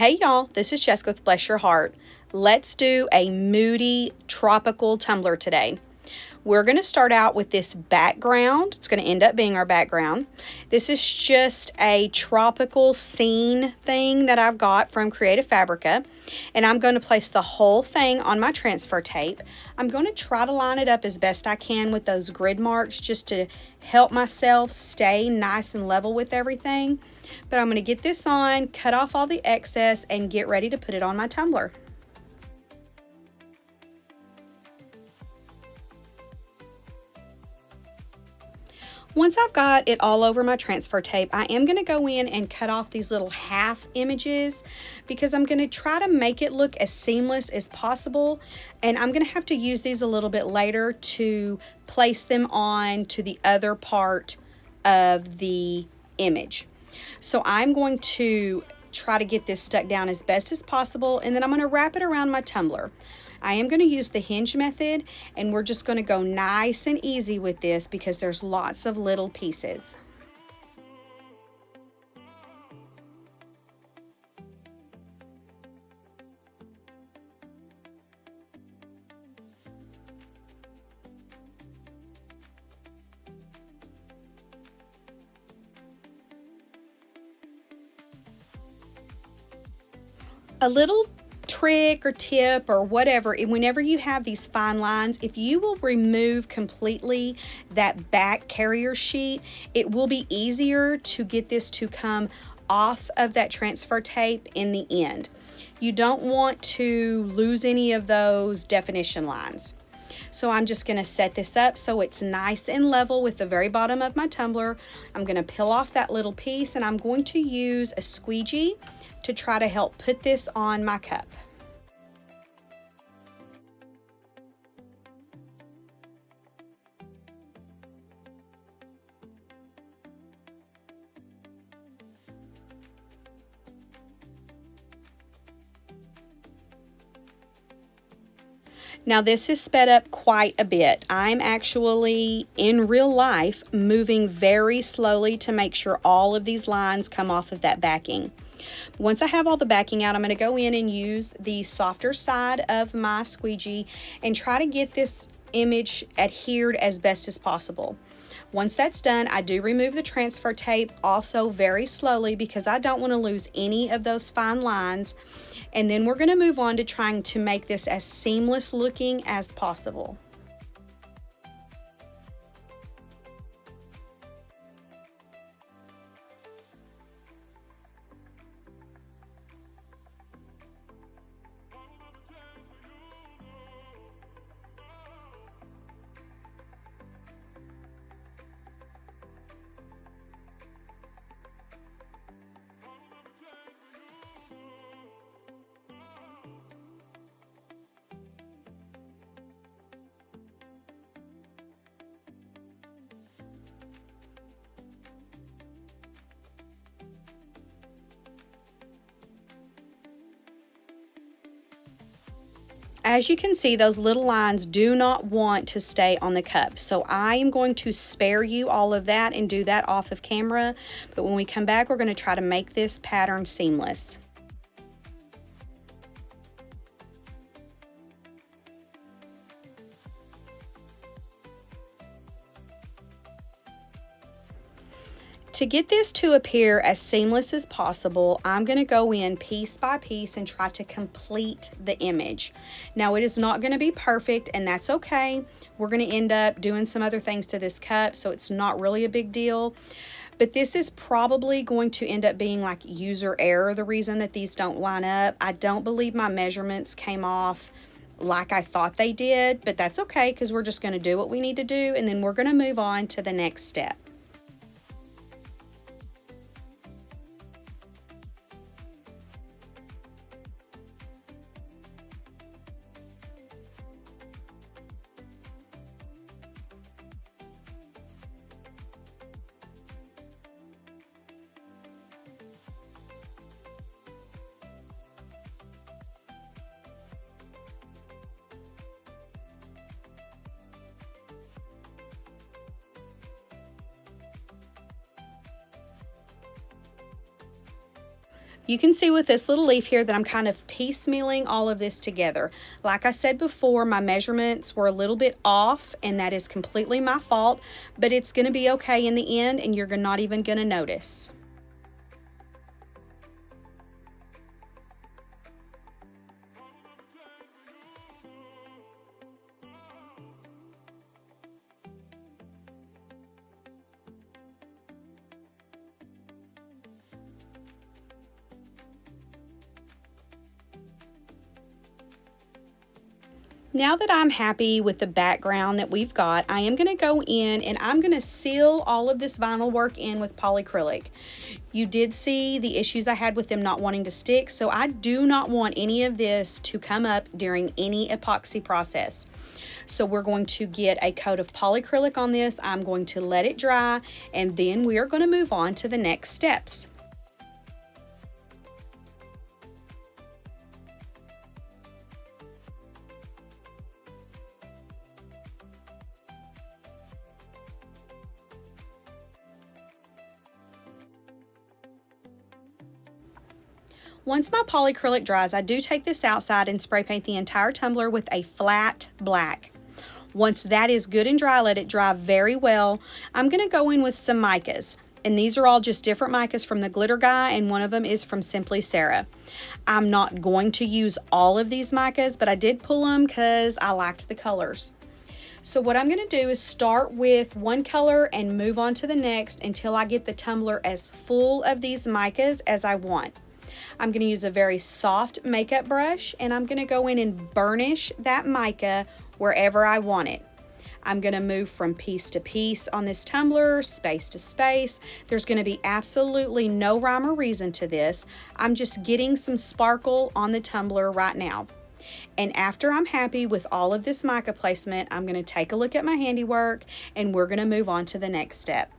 Hey y'all, this is Jessica with Bless Your Heart. Let's do a Moody tropical tumbler today. We're going to start out with this background. It's going to end up being our background. This is just a tropical scene thing that I've got from Creative Fabrica. And I'm going to place the whole thing on my transfer tape. I'm going to try to line it up as best I can with those grid marks just to help myself stay nice and level with everything. But I'm going to get this on, cut off all the excess, and get ready to put it on my tumbler. Once I've got it all over my transfer tape, I am going to go in and cut off these little half images because I'm going to try to make it look as seamless as possible. And I'm going to have to use these a little bit later to place them on to the other part of the image. So I'm going to try to get this stuck down as best as possible, and then I'm going to wrap it around my tumbler. I am going to use the hinge method, and we're just going to go nice and easy with this because there's lots of little pieces. A little trick or tip or whatever, whenever you have these fine lines, if you will remove completely that back carrier sheet, it will be easier to get this to come off of that transfer tape in the end. You don't want to lose any of those definition lines. So I'm just going to set this up so it's nice and level with the very bottom of my tumbler. I'm going to peel off that little piece, and I'm going to use a squeegee to try to help put this on my cup. Now this is sped up quite a bit. I'm actually, in real life, moving very slowly to make sure all of these lines come off of that backing. Once I have all the backing out, I'm going to go in and use the softer side of my squeegee and try to get this image adhered as best as possible. Once that's done, I do remove the transfer tape also very slowly because I don't want to lose any of those fine lines. And then we're going to move on to trying to make this as seamless looking as possible. As you can see, those little lines do not want to stay on the cup. So I am going to spare you all of that and do that off of camera. But when we come back, we're going to try to make this pattern seamless. To get this to appear as seamless as possible, I'm going to go in piece by piece and try to complete the image. Now, it is not going to be perfect, and that's okay. We're going to end up doing some other things to this cup, so it's not really a big deal. But this is probably going to end up being like user error, the reason that these don't line up. I don't believe my measurements came off like I thought they did, but that's okay because we're just going to do what we need to do, and then we're going to move on to the next step. You can see with this little leaf here that I'm kind of piecemealing all of this together. Like I said before, my measurements were a little bit off, and that is completely my fault, but it's going to be okay in the end, and you're not even going to notice. Now that I'm happy with the background that we've got, I am going to go in and I'm going to seal all of this vinyl work in with polycrylic. You did see the issues I had with them not wanting to stick, so I do not want any of this to come up during any epoxy process. So we're going to get a coat of polycrylic on this. I'm going to let it dry, and then we are going to move on to the next steps. Once my polycrylic dries, I do take this outside and spray paint the entire tumbler with a flat black. Once that is good and dry, let it dry very well. I'm going to go in with some micas. And these are all just different micas from the Glitter Guy, and one of them is from Simply Sarah. I'm not going to use all of these micas, but I did pull them because I liked the colors. So what I'm going to do is start with one color and move on to the next until I get the tumbler as full of these micas as I want. I'm going to use a very soft makeup brush, and I'm going to go in and burnish that mica wherever I want it. I'm going to move from piece to piece on this tumbler, space to space. There's going to be absolutely no rhyme or reason to this. I'm just getting some sparkle on the tumbler right now. And after I'm happy with all of this mica placement, I'm going to take a look at my handiwork, and we're going to move on to the next step.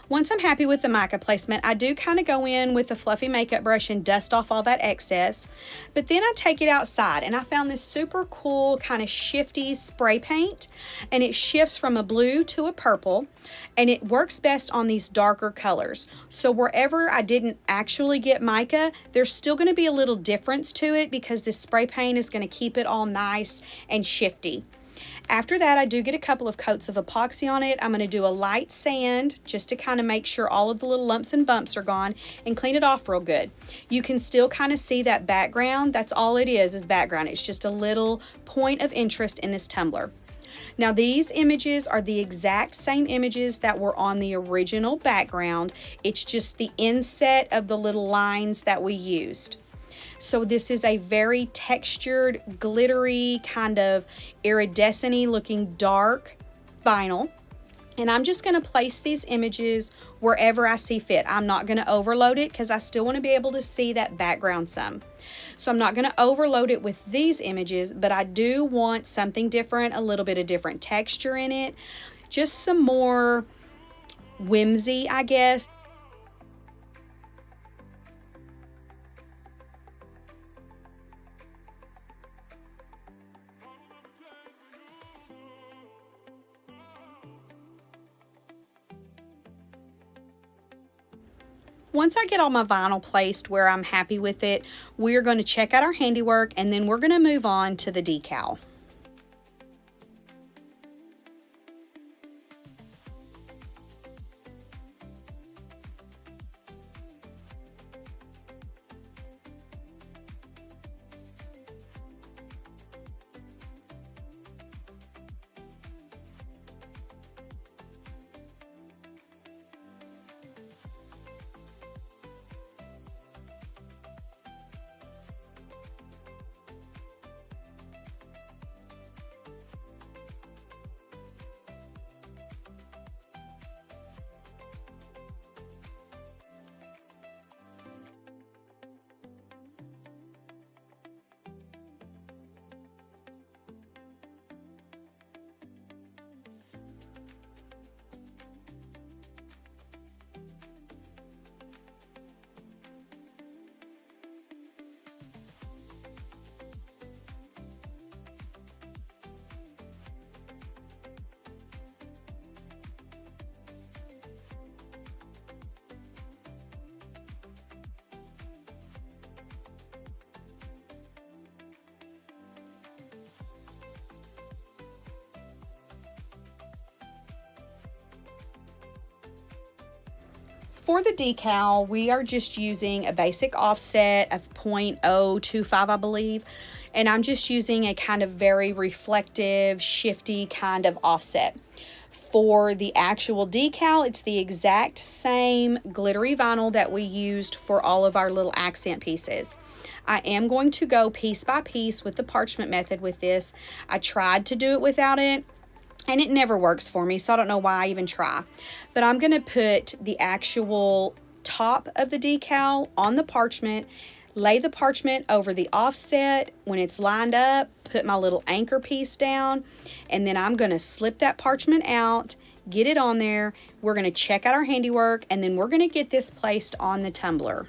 Once I'm happy with the mica placement, I do kind of go in with a fluffy makeup brush and dust off all that excess. But then I take it outside, and I found this super cool kind of shifty spray paint, and it shifts from a blue to a purple, and it works best on these darker colors. So wherever I didn't actually get mica, there's still going to be a little difference to it because this spray paint is going to keep it all nice and shifty. After that, I do get a couple of coats of epoxy on it. I'm going to do a light sand just to kind of make sure all of the little lumps and bumps are gone and clean it off real good. You can still kind of see that background. That's all it is background. It's just a little point of interest in this tumbler. Now these images are the exact same images that were on the original background. It's just the inset of the little lines that we used. So this is a very textured, glittery, kind of iridescent-y looking dark vinyl. And I'm just going to place these images wherever I see fit. I'm not going to overload it because I still want to be able to see that background some. So I'm not going to overload it with these images, but I do want something different, a little bit of different texture in it. Just some more whimsy, I guess. Once I get all my vinyl placed where I'm happy with it, we're going to check out our handiwork, and then we're going to move on to the decal. For the decal, we are just using a basic offset of 0.025, I believe, and I'm just using a kind of very reflective, shifty kind of offset. For the actual decal, it's the exact same glittery vinyl that we used for all of our little accent pieces. I am going to go piece by piece with the Parchment Method with this. I tried to do it without it, and it never works for me, so I don't know why I even try. But I'm going to put the actual top of the decal on the parchment, lay the parchment over the offset. When it's lined up, put my little anchor piece down, and then I'm going to slip that parchment out, get it on there. We're going to check out our handiwork, and then we're going to get this placed on the tumbler.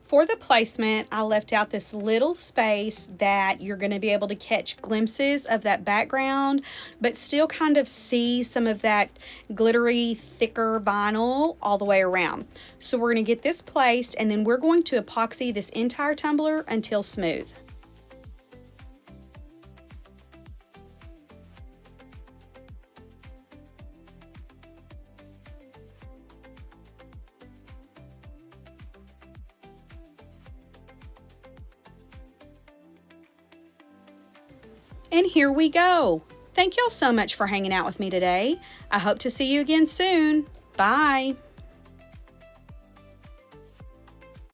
For the placement, I left out this little space that you're going to be able to catch glimpses of that background, but still kind of see some of that glittery, thicker vinyl all the way around. So we're going to get this placed, and then we're going to epoxy this entire tumbler until smooth. And here we go. Thank y'all so much for hanging out with me today. I hope to see you again soon. Bye.